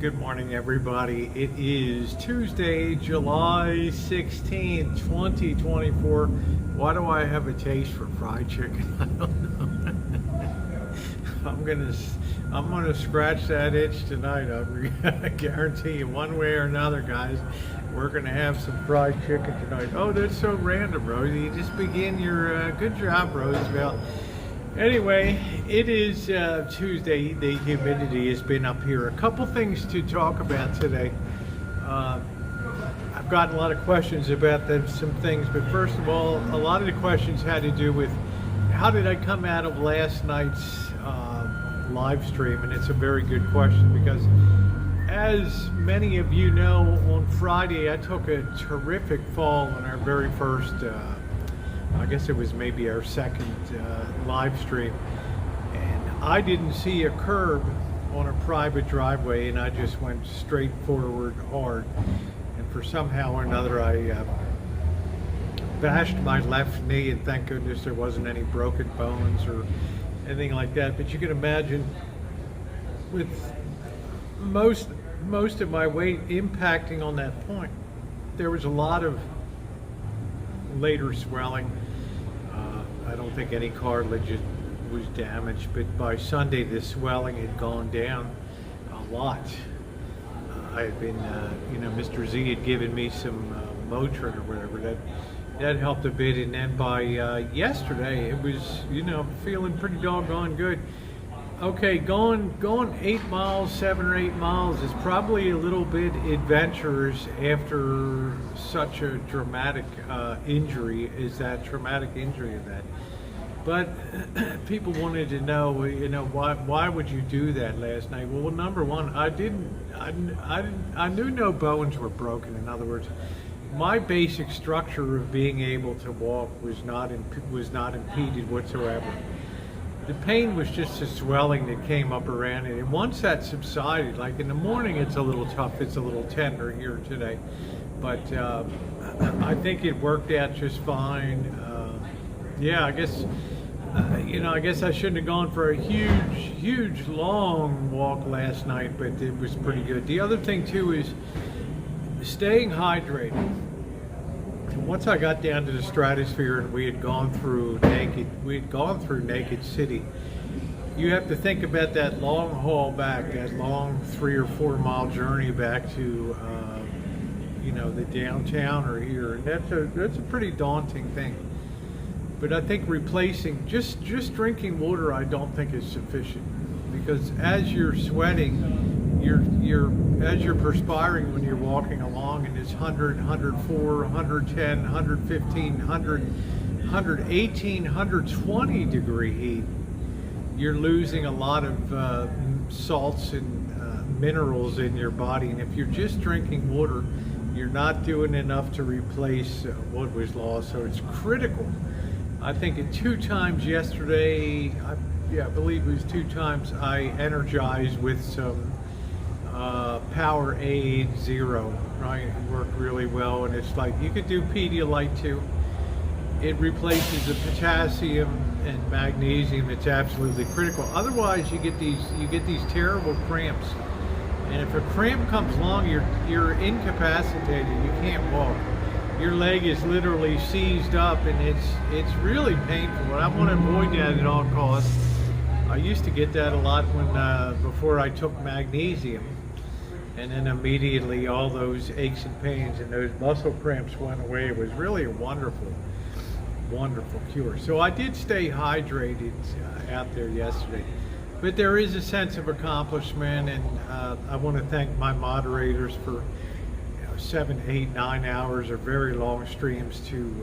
Good morning, everybody. It is Tuesday, July 16th, 2024. Why do I have a taste for fried chicken? I don't know. I'm gonna scratch that itch tonight. I guarantee you, one way or another, guys, we're gonna have some fried chicken tonight. Oh, that's so random, Rosie. You just begin your good job, Roosevelt. Anyway, it is Tuesday. The humidity has been up here. A couple things to talk about today. I've gotten a lot of questions about some things, but first of all, a lot of the questions had to do with how did I come out of last night's live stream, and it's a very good question because, as many of you know, on Friday I took a terrific fall on our very first I guess it was maybe our second live stream, and I didn't see a curb on a private driveway, and I just went straight forward hard, and for somehow or another I bashed my left knee, and thank goodness there wasn't any broken bones or anything like that. But you can imagine, with most of my weight impacting on that point, there was a lot of later swelling. I don't think any cartilage was damaged, but by Sunday the swelling had gone down a lot. I had been, Mr. Z had given me some Motrin or whatever, that helped a bit, and then by yesterday it was, feeling pretty doggone good. Okay, going 8 miles, 7 or 8 miles is probably a little bit adventurous after such a dramatic injury of that. But people wanted to know, why would you do that last night? Well, number one, I knew no bones were broken. In other words, my basic structure of being able to walk was not impeded whatsoever. The pain was just the swelling that came up around it, and once that subsided, like in the morning it's a little tough, it's a little tender here today, but I think it worked out just fine. I guess I shouldn't have gone for a huge long walk last night, but it was pretty good. The other thing too is staying hydrated. Once I got down to the stratosphere and we had gone through Naked City, you have to think about that long haul back, that long 3 or 4 mile journey back to the downtown or here, and that's a pretty daunting thing. But I think replacing just drinking water, I don't think is sufficient, because as you're sweating, as you're perspiring when you're walking along in this 100, 104, 110, 115, 100, 118, 120 degree heat, you're losing a lot of salts and minerals in your body. And if you're just drinking water, you're not doing enough to replace what was lost. So it's critical. I think at 2 times yesterday, I believe it was 2 times, I energized with some Powerade Zero, right? It worked really well, and it's like you could do Pedialyte too. It replaces the potassium and magnesium. It's absolutely critical. Otherwise, you get these terrible cramps, and if a cramp comes along, you're incapacitated. You can't walk. Your leg is literally seized up, and it's really painful. And I want to avoid that at all costs. I used to get that a lot before I took magnesium, and then immediately all those aches and pains and those muscle cramps went away. It was really a wonderful cure. So I did stay hydrated out there yesterday, but there is a sense of accomplishment, and I want to thank my moderators for 7, 8, 9 hours of very long streams to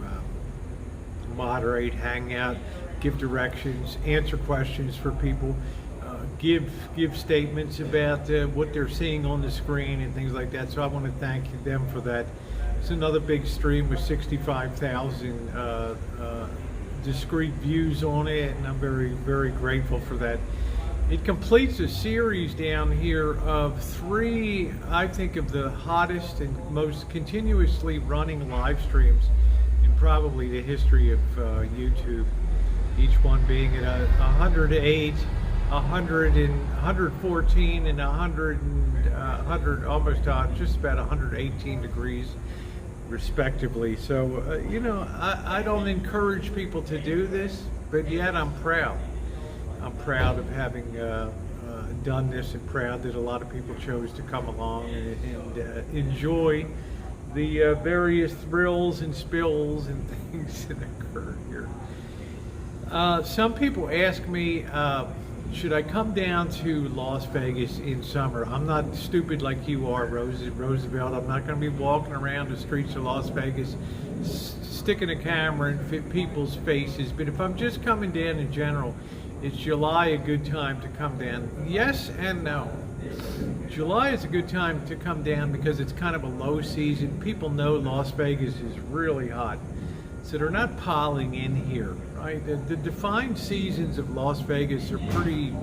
moderate, hang out, give directions, answer questions for people, give statements about what they're seeing on the screen and things like that. So I want to thank them for that. It's another big stream with 65,000 discrete views on it, and I'm very, very grateful for that. It completes a series down here of 3, I think, of the hottest and most continuously running live streams in probably the history of YouTube. Each one being at 108 114 and 100 and 100, almost just about 118 degrees respectively. So I don't encourage people to do this, but yet I'm proud of having done this, and proud that a lot of people chose to come along and enjoy the various thrills and spills and things that occur here. Some people ask me, should I come down to Las Vegas in summer? I'm not stupid like you are, Roosevelt. I'm not going to be walking around the streets of Las Vegas sticking a camera in people's faces. But if I'm just coming down in general, is July a good time to come down? Yes and no. July is a good time to come down because it's kind of a low season. People know Las Vegas is really hot, so they're not piling in here, right? The defined seasons of Las Vegas are pretty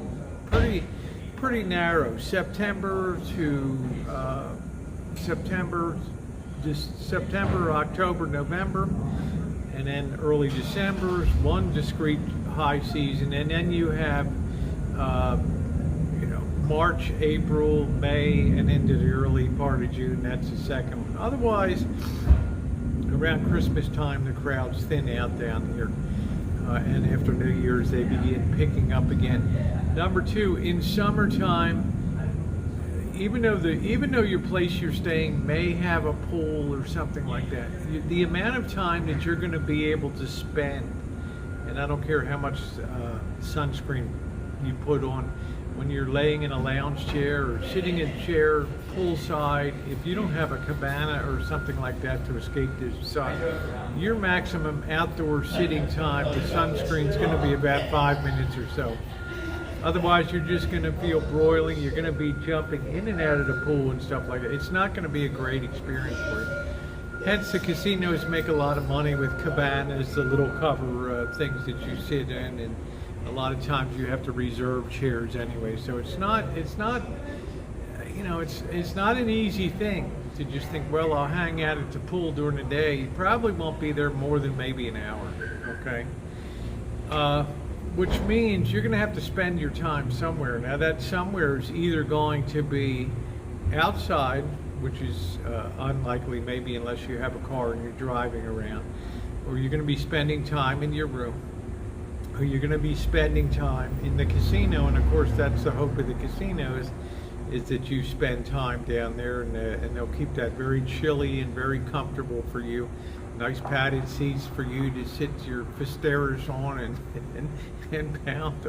narrow. September, October, November, and then early December is one discrete high season, and then you have March, April, May, and into the early part of June. That's the second one. Otherwise, around Christmas time, the crowds thin out down here, and after New Year's, they begin picking up again. Number two, in summertime, even though your place you're staying may have a pool or something like that, the amount of time that you're going to be able to spend, and I don't care how much sunscreen you put on, when you're laying in a lounge chair or sitting in a chair poolside, if you don't have a cabana or something like that to escape the sun, your maximum outdoor sitting time with sunscreen is going to be about 5 minutes or so. Otherwise, you're just going to feel broiling. You're going to be jumping in and out of the pool and stuff like that. It's not going to be a great experience for you. Hence, the casinos make a lot of money with cabanas, the little cover things that you sit in, and a lot of times you have to reserve chairs anyway. So it's not an easy thing to just think, well, I'll hang out at the pool during the day. You probably won't be there more than maybe an hour, okay? Which means you're going to have to spend your time somewhere. Now, that somewhere is either going to be outside, which is unlikely maybe unless you have a car and you're driving around, or you're going to be spending time in your room, or you're going to be spending time in the casino. And of course, that's the hope of the casinos, is that you spend time down there, and they'll keep that very chilly and very comfortable for you. Nice padded seats for you to sit your fisteras on and pound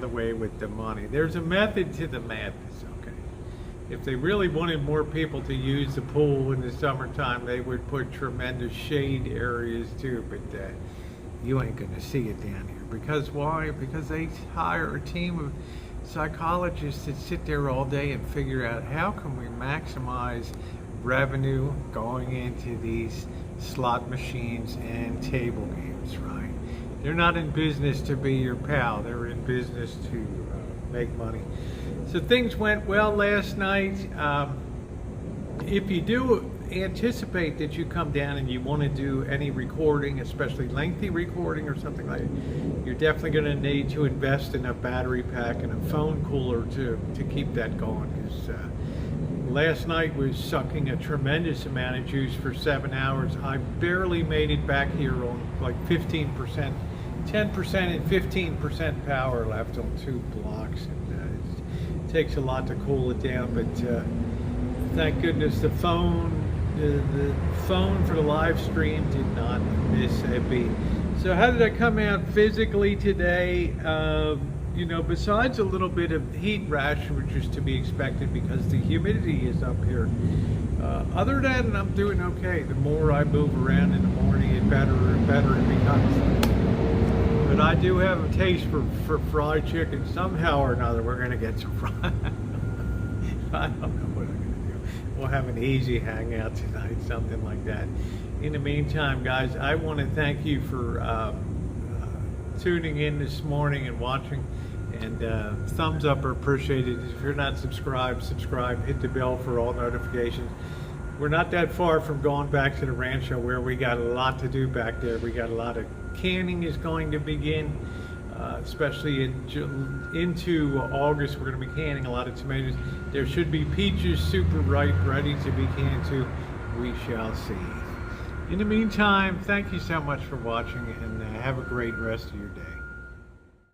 away with the money. There's a method to the madness, okay? If they really wanted more people to use the pool in the summertime, they would put tremendous shade areas too, but you ain't gonna see it down here. Because why? Because they hire a team of psychologists that sit there all day and figure out how can we maximize revenue going into these slot machines and table games, right? They're not in business to be your pal. They're in business to make money. So things went well last night. If you do anticipate that you come down and you want to do any recording, especially lengthy recording or something like that, you're definitely going to need to invest in a battery pack and a phone cooler to keep that going. Because last night was sucking a tremendous amount of juice for 7 hours. I barely made it back here on like 15%, 10% and 15% power left on 2 blocks. And it takes a lot to cool it down, but thank goodness the phone for the live stream did not miss a beat. So how did I come out physically today? Besides a little bit of heat rash, which is to be expected because the humidity is up here, other than that, I'm doing okay. The more I move around in the morning, the better and better it becomes. But I do have a taste for fried chicken. Somehow or another, we're going to get some fried. I don't know what I'm going to do. We'll have an easy hangout tonight, something like that. In the meantime, guys, I want to thank you for tuning in this morning and watching. And thumbs up are appreciated. If you're not subscribed, subscribe. Hit the bell for all notifications. We're not that far from going back to the rancho where we got a lot to do back there. We got a lot of canning is going to begin. especially into August. We're going to be canning a lot of tomatoes. There should be peaches super ripe, ready to be canned too. We shall see. In the meantime, thank you so much for watching, and have a great rest of your day.